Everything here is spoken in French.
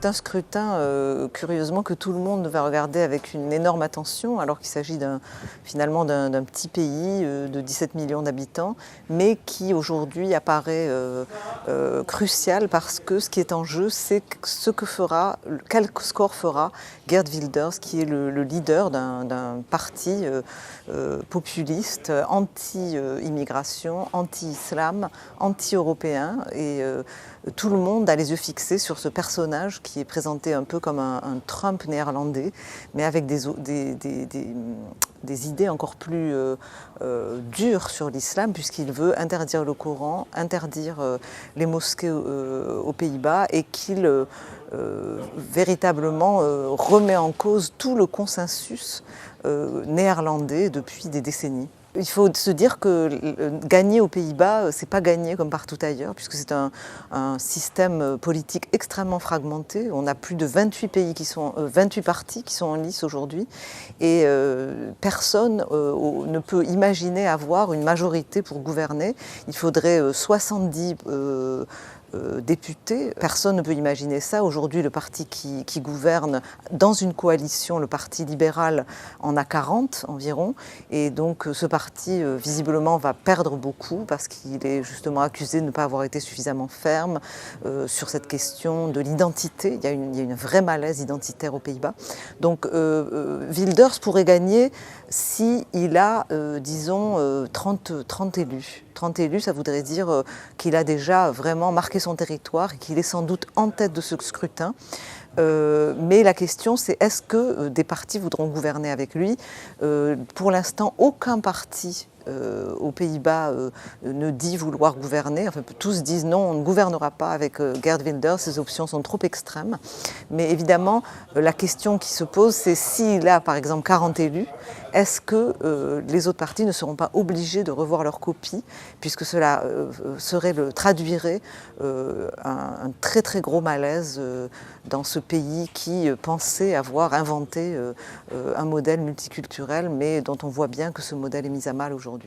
C'est un scrutin, curieusement, que tout le monde va regarder avec une énorme attention, alors qu'il s'agit finalement d'un petit pays de 17 millions d'habitants, mais qui aujourd'hui apparaît crucial parce que ce qui est en jeu, c'est quel score fera Geert Wilders, qui est le leader d'un parti populiste, anti-immigration, anti-islam, anti-européen. Et tout le monde a les yeux fixés sur ce personnage qui est présenté un peu comme un Trump néerlandais, mais avec des idées encore plus dures sur l'islam, puisqu'il veut interdire le Coran, interdire les mosquées aux Pays-Bas, et qu'il véritablement remet en cause tout le consensus néerlandais depuis des décennies. Il faut se dire que gagner aux Pays-Bas, c'est pas gagner comme partout ailleurs, puisque c'est un système politique extrêmement fragmenté. On a plus de 28 partis qui sont en lice aujourd'hui, et personne ne peut imaginer avoir une majorité pour gouverner. Il faudrait 70 députés. Personne ne peut imaginer ça. Aujourd'hui, le parti qui gouverne dans une coalition, le Parti libéral, en a 40 environ. Et donc ce parti, visiblement, va perdre beaucoup parce qu'il est justement accusé de ne pas avoir été suffisamment ferme sur cette question de l'identité. Il y a une vraie malaise identitaire aux Pays-Bas. Donc Wilders pourrait gagner s'il a, disons, 30 élus. 30 élus, ça voudrait dire qu'il a déjà vraiment marqué son territoire et qu'il est sans doute en tête de ce scrutin. Mais la question, c'est est-ce que des partis voudront gouverner avec lui? Pour l'instant, aucun parti aux Pays-Bas ne dit vouloir gouverner. Enfin, tous disent non, on ne gouvernera pas avec Geert Wilders, ces options sont trop extrêmes. Mais évidemment, la question qui se pose, c'est s'il a par exemple 40 élus, est-ce que les autres partis ne seront pas obligés de revoir leur copie, puisque cela traduirait un très très gros malaise dans ce pays qui pensait avoir inventé un modèle multiculturel, mais dont on voit bien que ce modèle est mis à mal aujourd'hui.